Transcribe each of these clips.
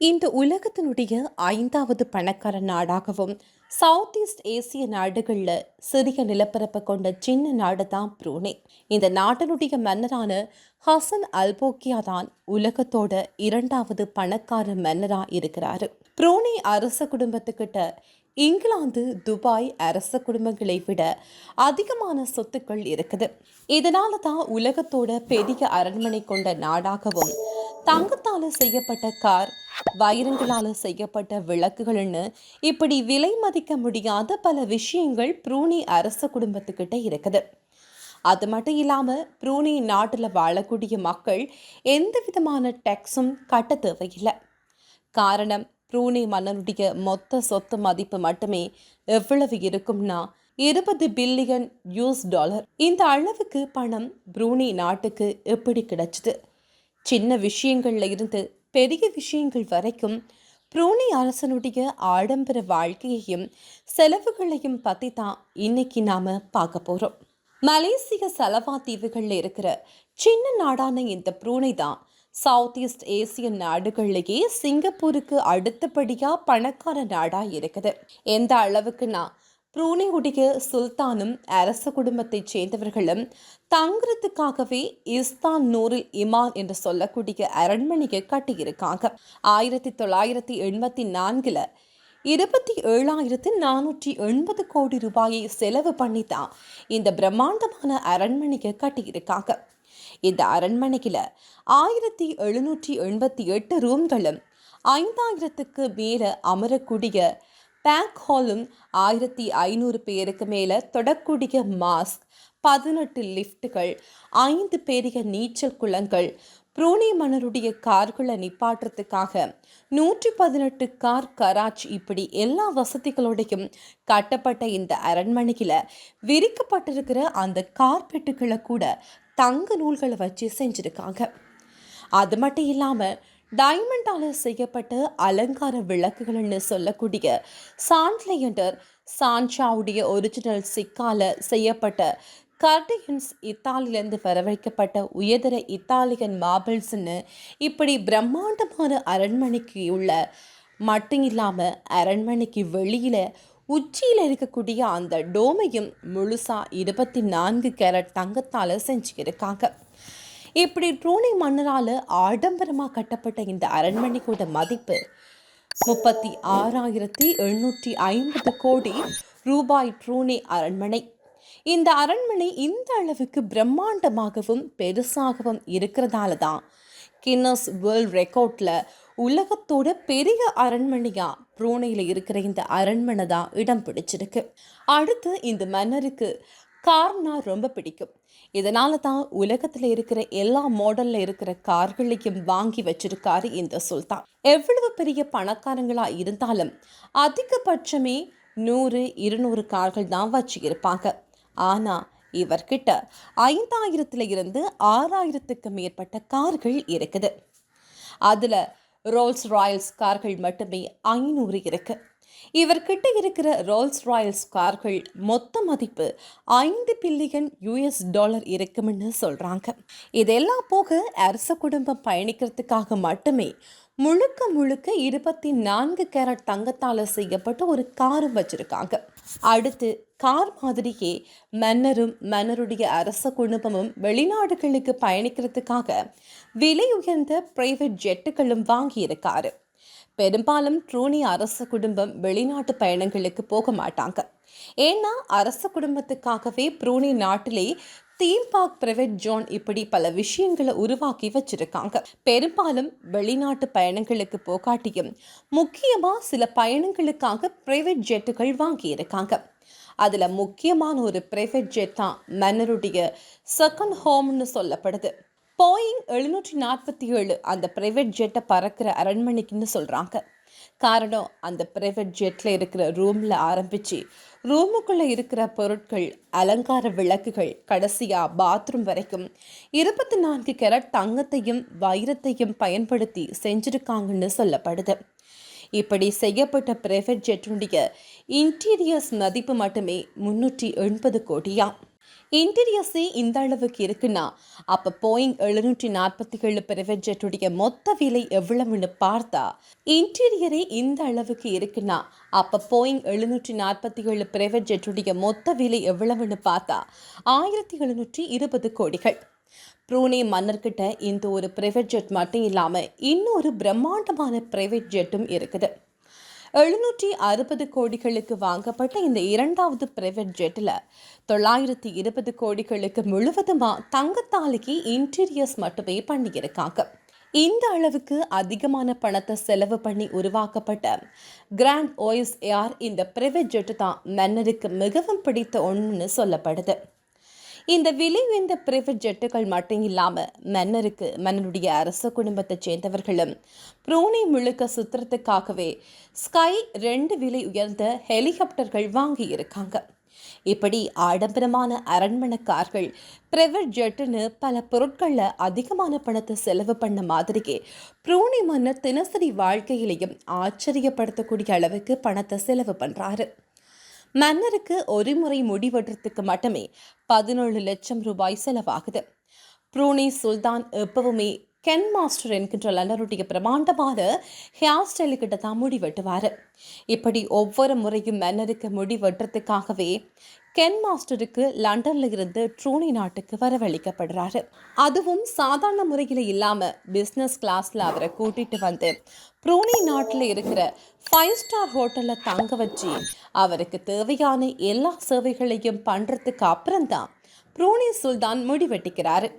இந்த உலகத்தினுடைய 5வது பணக்கார நாடாகவும் சவுத் ஈஸ்ட் ஏசிய நாடுகளில் சிறிய நிலப்பரப்பை கொண்ட சின்ன நாடு தான் புரூனே. இந்த நாட்டினுடைய மன்னரான ஹசன் அல்போக்கியா தான் உலகத்தோட 2வது பணக்கார மன்னரா இருக்கிறாரு. புரூனே அரச குடும்பத்துக்கிட்ட இங்கிலாந்து, துபாய் அரச குடும்பங்களை விட அதிகமான சொத்துக்கள் இருக்குது. இதனால தான் உலகத்தோட பெரிய அரண்மனை கொண்ட நாடாகவும் தங்கத்தால செய்யப்பட்ட கார், வைரங்களால செய்யப்பட்ட விளக்குகள்னு இப்படி விலை மதிக்க முடியாத பல விஷயங்கள் புரூனே அரச குடும்பத்துக்கிட்ட இருக்குது. அது மட்டும் இல்லாம புரூனே நாட்டில் வாழக்கூடிய மக்கள் எந்த விதமான டேக்ஸும் கட்ட தேவையில்லை. காரணம், புரூனே மன்னனுடைய மொத்த சொத்து மதிப்பு மட்டுமே எவ்வளவு இருக்கும்னா 20 பில்லியன் டாலர். இந்த அளவுக்கு பணம் புரூனே நாட்டுக்கு எப்படி கிடைச்சது? சின்ன விஷயங்கள்ல இருந்து பெரிய விஷயங்கள் வரைக்கும் புரூனே அரசனுடைய ஆடம்பர வாழ்க்கையையும் செலவுகளையும் பற்றி தான் இன்னைக்கு நாம பார்க்க போறோம். மலேசிய சலவா தீவுகள்ல இருக்கிற சின்ன நாடான இந்த புரூனே தான் சவுத் ஈஸ்ட் ஏசிய நாடுகள்லேயே சிங்கப்பூருக்கு அடுத்தபடியா பணக்கார நாடா இருக்குது. எந்த அளவுக்குன்னா புரூனேவுடைய சுல்தானும் அரச குடும்பத்தைச் சேர்ந்தவர்களும் தங்குறதுக்காகவே இஸ்தான் நூரில் இமான் என்று சொல்லக்கூடிய அரண்மனையை கட்டியிருக்காங்க. 1984 27,480 கோடி ரூபாயை செலவு பண்ணி தான் இந்த பிரம்மாண்டமான அரண்மனையை கட்டியிருக்காங்க. இந்த அரண்மனையில் 1788 ரூம்களும் 5,000க்கு மேல அமரக்கூடிய பேங்க் ஹாலும் 1,500 பேருக்கு மேலே தொடக்கூடிய மாஸ்க், 18 லிஃப்ட்டுகள், 5 பெரிய நீச்சல் குளங்கள், புரூனே மன்னருடைய கார்களை நிப்பாட்டுறதுக்காக 118 கார் கராச், இப்படி எல்லா வசதிகளோடையும் கட்டப்பட்ட இந்த அரண்மனையில் விரிக்கப்பட்டிருக்கிற அந்த கார்பெட்டுகளை கூட தங்க நூல்களை வச்சு செஞ்சுருக்காங்க. அது மட்டும் இல்லாமல் டைமண்டால செய்யப்பட்ட அலங்கார விளக்குகள்னு சொல்லக்கூடிய சாண்ட்லையண்டர், சான்ஷாவுடைய ஒரிஜினல் சிக்கால செய்யப்பட்ட கர்டியன்ஸ், இத்தாலியிலிருந்து வரவழைக்கப்பட்ட உயர்தர இத்தாலியன் மார்பிள்ஸ்ன்னு இப்படி பிரம்மாண்டமான அரண்மனைக்கு உள்ள மட்டும் இல்லாமல் அரண்மனைக்கு வெளியில் உச்சியில் இருக்கக்கூடிய அந்த டோமையும் முழுசா 24 கேரட் தங்கத்தால் செஞ்சுருக்காங்க. இப்படி புரூனே மன்னரால் ஆடம்பரமாக கட்டப்பட்ட இந்த அரண்மனையோட மதிப்பு 36,750 கோடி ரூபாய். புரூனே அரண்மனை, இந்த அரண்மனை இந்த அளவுக்கு பிரம்மாண்டமாகவும் பெருசாகவும் இருக்கிறதால தான் கின்னஸ் வேர்ல்ட் ரெக்கார்டில் உலகத்தோட பெரிய அரண்மனையா புரூனேயில் இருக்கிற இந்த அரண்மனை தான் இடம் பிடிச்சிருக்கு. அடுத்து இந்த மன்னருக்கு கார்னா ரொம்ப பிடிக்கும். இதனால தான் உலகத்தில் இருக்கிற எல்லா மாடலில் இருக்கிற கார்களையும் வாங்கி வச்சிருக்காரு இந்த சுல்தான். எவ்வளவு பெரிய பணக்காரங்களா இருந்தாலும் அதிகபட்சமே 100-200 கார்கள் தான் வச்சு இருப்பாங்க. ஆனால் இவர்கிட்ட 5,000 இருந்து 6,000க்கு மேற்பட்ட கார்கள் இருக்குது. அதில் ரோல்ஸ் ராயல்ஸ் கார்கள் மட்டுமே 500 இருக்கு. இவர்கிட்ட இருக்கிற ரோல்ஸ் ராயல்ஸ் கார்கள் மொத்த மதிப்பு 5 பில்லியன் டாலர் இருக்கும்னு சொல்றாங்க. இதெல்லாம் போக அரச குடும்பம் பயணிக்கிறதுக்காக மட்டுமே முழுக்க 24 கேரட் தங்கத்தால் செய்யப்பட்ட ஒரு காரும் வச்சிருக்காங்க. அடுத்து கார் மாதிரியே மன்னரும் மன்னருடைய அரச குடும்பமும் வெளிநாடுகளுக்கு பயணிக்கிறதுக்காக விலை உயர்ந்த பிரைவேட் ஜெட்டுகளும் வாங்கியிருக்காரு. பெரும்பாலும் புரூனே அரச குடும்பம் வெளிநாட்டு பயணங்களுக்கு போக மாட்டாங்க. ஏன்னா அரச குடும்பத்துக்காகவே புரூனே நாட்டிலே தீம் பார்க், பிரைவேட் ஜோன், இப்படி பல விஷயங்களை உருவாக்கி வச்சிருக்காங்க. பெரும்பாலும் வெளிநாட்டு பயணங்களுக்கு போகாட்டியும் முக்கியமாக சில பயணங்களுக்காக பிரைவேட் ஜெட்டுகள் வாங்கியிருக்காங்க. அதில் முக்கியமான ஒரு பிரைவேட் ஜெட் தான் மன்னருடைய செகண்ட் ஹோம்னு சொல்லப்படுது. போயிங் 747 அந்த பிரைவேட் ஜெட்டை பறக்கிற அரண்மனைக்குன்னு சொல்கிறாங்க. காரணம், அந்த பிரைவேட் ஜெட்டில் இருக்கிற ரூமில் ஆரம்பித்து ரூமுக்குள்ளே இருக்கிற பொருட்கள், அலங்கார விளக்குகள், கடைசியாக பாத்ரூம் வரைக்கும் 24 கேரட் தங்கத்தையும் வைரத்தையும் பயன்படுத்தி செஞ்சுருக்காங்கன்னு சொல்லப்படுது. இப்படி செய்யப்பட்ட பிரைவேட் ஜெட்டுடைய இன்டீரியர்ஸ் மதிப்பு மட்டுமே 380 கோடியா. இன்டீரியர்ஸே இந்த அளவுக்கு இருக்குன்னா அப்ப போயிங் 747 பிரைவேட் ஜெட்டுடைய மொத்த விலை எவ்வளவுன்னு பார்த்தா, இன்டீரியரே இந்த அளவுக்கு இருக்குன்னா அப்ப போயிங் 747 பிரைவேட் ஜெட்டுடைய மொத்த விலை எவ்வளவுன்னு பார்த்தா 1720 கோடிகள். ப்ரூனே மன்னர்கிட்ட இந்த ஒரு பிரைவேட் ஜெட் மட்டும் இல்லாம இன்னொரு பிரம்மாண்டமான பிரைவேட் ஜெட்டும் இருக்குது. 760 கோடிகளுக்கு வாங்கப்பட்ட இந்த இரண்டாவது பிரைவேட் ஜெட்டில் 920 கோடிகளுக்கு முழுவதுமா தங்கத்தாலிக்கு இன்டீரியர்ஸ் மட்டுமே பண்ணியிருக்காங்க. இந்த அளவுக்கு அதிகமான பணத்தை செலவு பண்ணி உருவாக்கப்பட்ட கிராண்ட் ஓஎஸ் ஏர் இந்த பிரைவேட் ஜெட்டு தான் மன்னருக்கு மிகவும் பிடித்த ஒன்றுன்னு சொல்லப்படுது. இந்த விலை உயர்ந்த பிரைவேட் ஜெட்டுகள் மட்டும் இல்லாமல் மன்னருடைய அரச குடும்பத்தை சேர்ந்தவர்களும் ப்ரூனே முழுக்க சுத்துறதுக்காகவே ஸ்கை 2 விலை உயர்ந்த ஹெலிகாப்டர்கள் வாங்கியிருக்காங்க. இப்படி ஆடம்பரமான அரண்மனை கார்கள், பிரைவேட் ஜெட்டுன்னு பல பொருட்களில் அதிகமான பணத்தை செலவு பண்ண மாதிரியே ப்ரூனே மன்னர் தினசரி வாழ்க்கையிலையும் ஆச்சரியப்படுத்தக்கூடிய அளவுக்கு பணத்தை செலவு பண்ணுறாரு. மன்னருக்கு ஒரு முறை முடிவெட்டுறதுக்கு மட்டுமே 17 லட்சம் ரூபாய் செலவாகுது. ப்ரூனே சுல்தான் எப்பவுமே கென் மாஸ்டர் என்கின்ற லண்டனுடைய பிரமாண்டமான ஹேர் ஸ்டைலுக்கிட்ட தான் முடிவெட்டுவார். இப்படி ஒவ்வொரு முறையும் மன்னருக்கு முடிவெட்டுறதுக்காகவே கென் மாஸ்டருக்கு லண்டன்ல இருந்து ட்ரூனி நாட்டுக்கு வரவழைக்கப்படுறாரு. அதுவும் சாதாரண முறையில் இல்லாம பிசினஸ் கிளாஸ்ல அவரை கூட்டிட்டு வந்து ப்ரூனி நாட்டில் இருக்கிற 5 ஸ்டார் ஹோட்டல்ல தங்க வச்சு அவருக்கு தேவையான எல்லா சேவைகளையும் பண்றதுக்கு அப்புறம்தான் ப்ரூனி சுல்தான் முடிவெட்டிக்கிறாரு.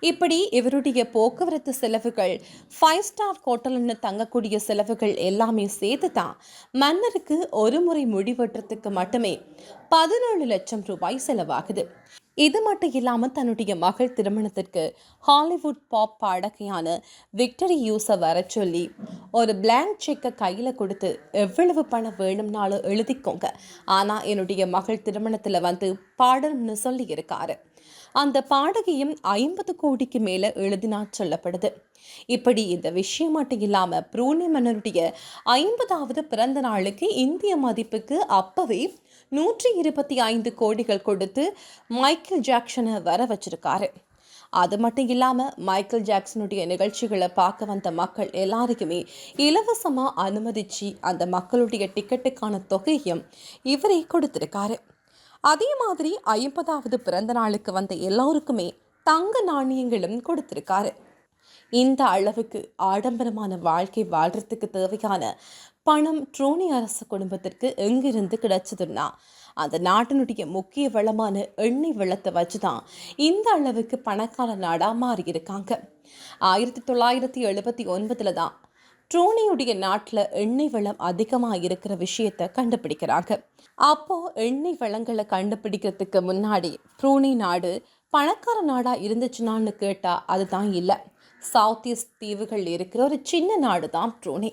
இப்படி இவருடைய போக்குவரத்து செலவுகள், 5 ஸ்டார் ஹோட்டல்னு தங்கக்கூடிய செலவுகள் எல்லாமே சேர்த்து தான் மன்னருக்கு ஒரு முறை முடிவெட்டுறதுக்கு மட்டுமே 17 லட்சம் ரூபாய் செலவாகுது. இது மட்டும் இல்லாமல் தன்னுடைய மகள் திருமணத்திற்கு ஹாலிவுட் பாப் பாடகையான விக்டரி யூஸை வர சொல்லி ஒரு பிளாங்க் செக்கை கையில் கொடுத்து எவ்வளவு பணம் வேணும்னாலும் எழுதிக்கோங்க, ஆனால் என்னுடைய மகள் திருமணத்தில் வந்து பாடணும்னு சொல்லியிருக்காரு. அந்த பாடகையும் 50 கோடிக்கு மேலே எழுதினா சொல்லப்படுது. இப்படி இந்த விஷயம் மட்டும் இல்லாமல் ப்ரூனே மன்னருடைய 50வது பிறந்த நாளுக்கு இந்திய மதிப்புக்கு அப்பவே 125 கோடிகள் கொடுத்து மைக்கேல் ஜாக்சனை வர வச்சிருக்காரு. அது மட்டும் இல்லாமல் மைக்கேல் ஜாக்சனுடைய நிகழ்ச்சிகளை பார்க்க வந்த மக்கள் எல்லாருக்குமே இலவசமாக அனுமதிச்சு அந்த மக்களுடைய டிக்கெட்டுக்கான தொகையும் இவரே கொடுத்திருக்காரு. அதே மாதிரி 50வது பிறந்த நாளுக்கு வந்த எல்லோருக்குமே தங்க நாணயங்களும் கொடுத்திருக்காரு. இந்த அளவுக்கு ஆடம்பரமான வாழ்க்கை வாழ்றதுக்கு தேவையான பணம் ட்ரூனி அரச குடும்பத்திற்கு எங்கிருந்து கிடைச்சதுன்னா அந்த நாட்டினுடைய முக்கிய வளமான எண்ணெய் வளத்தை வச்சுதான் இந்த அளவுக்கு பணக்கார நாடா மாறியிருக்காங்க. 1979 தான் ட்ரூனியுடைய நாட்டில் எண்ணெய் வளம் அதிகமாக இருக்கிற விஷயத்தை கண்டுபிடிக்கிறாங்க. அப்போ எண்ணெய் வளங்களை கண்டுபிடிக்கிறதுக்கு முன்னாடி ட்ரூனி நாடு பணக்கார நாடா இருந்துச்சுன்னான்னு கேட்டா அதுதான் இல்லை. சவுத் ஈஸ்ட் தீவுகள் இருக்கிற ஒரு சின்ன நாடு தான் ப்ரூனே.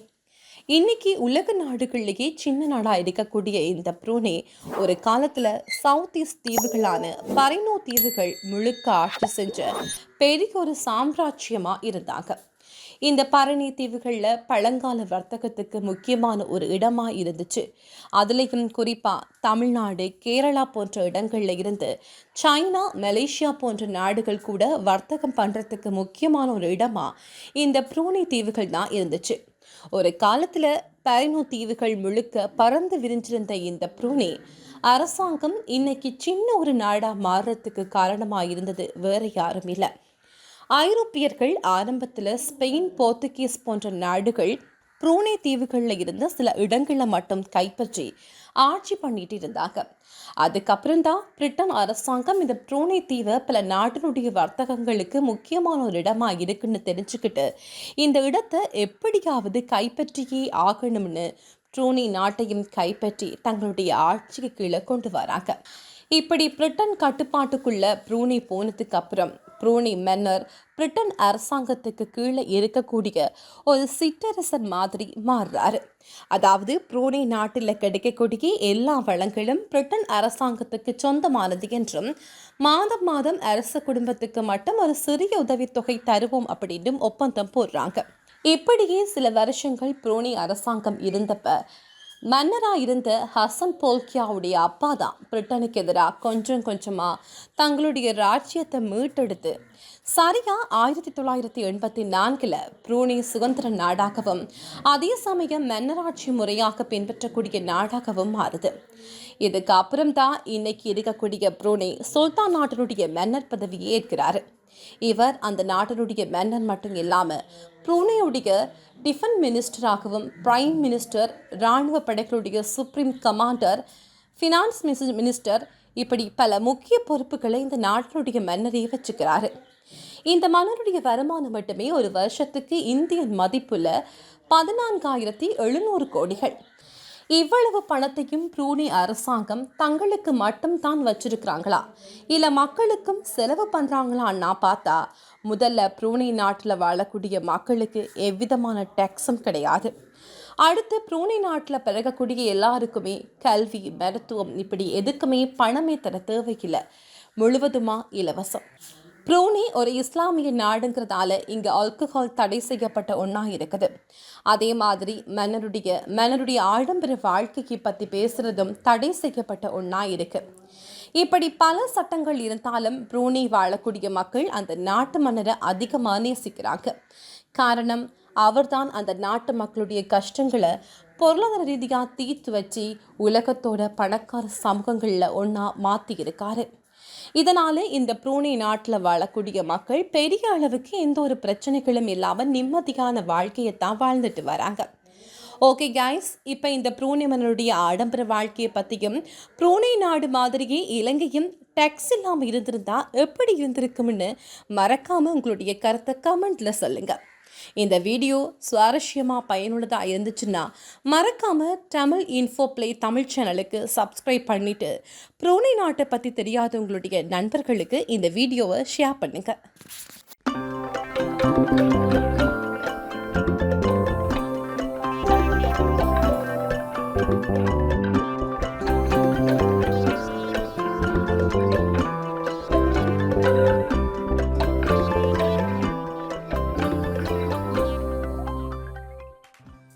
இன்னைக்கு உலக நாடுகளிலேயே சின்ன நாடாக இருக்கக்கூடிய இந்த ப்ரூனே ஒரு காலத்தில் சவுத் ஈஸ்ட் தீவுகளான பரினோ தீவுகள் முழுக்க ஆட்சி செஞ்ச பெரிய ஒரு சாம்ராஜ்யமாக இருந்தாங்க. இந்த பரணி தீவுகளில் பழங்கால வர்த்தகத்துக்கு முக்கியமான ஒரு இடமாக இருந்துச்சு. அதுலேயும் குறிப்பாக தமிழ்நாடு, கேரளா போன்ற இடங்களில் இருந்து சைனா, மலேசியா போன்ற நாடுகள் கூட வர்த்தகம் பண்ணுறதுக்கு முக்கியமான ஒரு இடமாக இந்த ப்ரூனே தீவுகள் தான் இருந்துச்சு. ஒரு காலத்தில் பரினோ தீவுகள் முழுக்க பறந்து விரிஞ்சிருந்த இந்த ப்ரூனே அரசாங்கம் இன்னைக்கு சின்ன ஒரு நாடாக மாறுறதுக்கு காரணமாக இருந்தது வேற யாரும் இல்லை. ஐரோப்பியர்கள் ஆரம்பத்தில் ஸ்பெயின், போர்த்துகீஸ் போன்ற நாடுகள் ப்ரூனே தீவுகளில் இருந்த சில இடங்களை மட்டும் கைப்பற்றி ஆட்சி பண்ணிட்டு இருந்தாங்க. அதுக்கப்புறம் தான் பிரிட்டன் அரசாங்கம் இந்த ப்ரூனே தீவை பல நாட்டினுடைய வர்த்தகங்களுக்கு முக்கியமான ஒரு இடமா இருக்குன்னு தெரிஞ்சுக்கிட்டு இந்த இடத்தை எப்படியாவது கைப்பற்றியே ஆகணும்னு ப்ரூனே நாட்டையும் கைப்பற்றி தங்களுடைய ஆட்சிக்கு கீழே கொண்டு வராங்க. இப்படி பிரிட்டன் கட்டுப்பாட்டுக்குள்ள ப்ரூனே போனதுக்கு அப்புறம் ப்ரூனே மன்னர் பிரிட்டன் அரசாங்கத்துக்கு கீழே இருக்கக்கூடிய ஒரு சிற்றரசர் மாதிரி மாறுறாரு. அதாவது ப்ரூனே நாட்டில் கிடைக்கக்கூடிய எல்லா வளங்களும் பிரிட்டன் அரசாங்கத்துக்கு சொந்தமானது என்றும் மாதம் மாதம் அரச குடும்பத்துக்கு மட்டும் ஒரு சிறிய உதவித்தொகை தருவோம் அப்படின்னு ஒப்பந்தம் போடுறாங்க. இப்படியே சில வருஷங்கள் ப்ரூனே அரசாங்கம் இருந்தப்ப மன்னராக இருந்த ஹசன் போல்கியாவுடைய அப்பா தான் பிரிட்டனுக்கு எதிராக கொஞ்சம் கொஞ்சமாக தங்களுடைய ராஜ்யத்தை மீட்டெடுத்து சரியா 1984 ப்ரூனே சுதந்திர நாடாகவும் அதே சமயம் மன்னராட்சி முறையாக பின்பற்றக்கூடிய நாடாகவும் மாறுது. இதுக்கு அப்புறம்தான் இன்னைக்கு இருக்கக்கூடிய ப்ரூனே சுல்தான் நாட்டினுடைய மன்னர் பதவியை ஏற்கிறாரு. இவர் அந்த நாட்டினுடைய மன்னர் மட்டும் இல்லாமல் ப்ரூனேயுடைய டிஃபென்ஸ் மினிஸ்டராகவும் பிரைம் மினிஸ்டர், இராணுவ படைகளுடைய சுப்ரீம் கமாண்டர், ஃபினான்ஸ் மினிஸ்டர், இப்படி பல முக்கிய பொறுப்புகளை இந்த நாட்டினுடைய மன்னரே வச்சுக்கிறாரு. இந்த மன்னருடைய வருமானம் மட்டுமே ஒரு வருஷத்துக்கு இந்திய மதிப்புள்ள 14,700 கோடிகள். இவ்வளவு பணத்தையும் ப்ரூனே அரசாங்கம் தங்களுக்கு மட்டும்தான் வச்சிருக்கிறாங்களா இல்லை மக்களுக்கும் செலவு பண்ணுறாங்களான்னா பார்த்தா முதல்ல ப்ரூனே நாட்டில் வாழக்கூடிய மக்களுக்கு எவ்விதமான டேக்ஸும் கிடையாது. அடுத்து ப்ரூனே நாட்டில் பிறகக்கூடிய எல்லாருக்குமே கல்வி, மருத்துவம் இப்படி எதுக்குமே பணமே தர தேவையில்லை, முழுவதுமாக இலவசம். ப்ரூனே ஒரு இஸ்லாமிய நாடுங்கிறதால இங்கே ஆல்கஹால் தடை செய்யப்பட்ட ஒன்றா இருக்குது. அதே மாதிரி மன்னருடைய ஆடம்பர வாழ்க்கையை பற்றி பேசுகிறதும் தடை செய்யப்பட்ட ஒன்றா இருக்குது. இப்படி பல சட்டங்கள் இருந்தாலும் ப்ரூனே வாழக்கூடிய மக்கள் அந்த நாட்டு மன்னரை அதிகமாக நேசிக்கிறாங்க. காரணம், அவர்தான் அந்த நாட்டு மக்களுடைய கஷ்டங்களை பொருளாதார ரீதியாக தீர்த்து வச்சு உலகத்தோட பணக்கார சமூகங்களில் ஒன்றா மாற்றி இருக்காரு. இதனால இந்த ப்ரூனே நாட்டில் வாழக்கூடிய மக்கள் பெரிய அளவுக்கு எந்த ஒரு பிரச்சனைகளும் இல்லாமல் நிம்மதியான வாழ்க்கையை தான் வாழ்ந்துட்டு வராங்க. ஓகே கைஸ், இப்போ இந்த ப்ரூனே மன்னருடைய ஆடம்பர வாழ்க்கையை பற்றியும் ப்ரூனே நாடு மாதிரியே இலங்கையும் டேக்ஸ் இல்லாமல் இருந்திருந்தா எப்படி இருந்திருக்கும்னு மறக்காமல் உங்களுடைய கருத்தை கமெண்ட்டில் சொல்லுங்கள். இந்த வீடியோ சுவாரஸ்யமாக பயனுள்ளதாக இருந்துச்சுன்னா மறக்காமல் தமிழ் இன்ஃபோ ப்ளே தமிழ் சேனலுக்கு சப்ஸ்கிரைப் பண்ணிவிட்டு ப்ரூனே நாட்டை பற்றி தெரியாத உங்களுடைய நண்பர்களுக்கு இந்த வீடியோவை ஷேர் பண்ணுங்கள்.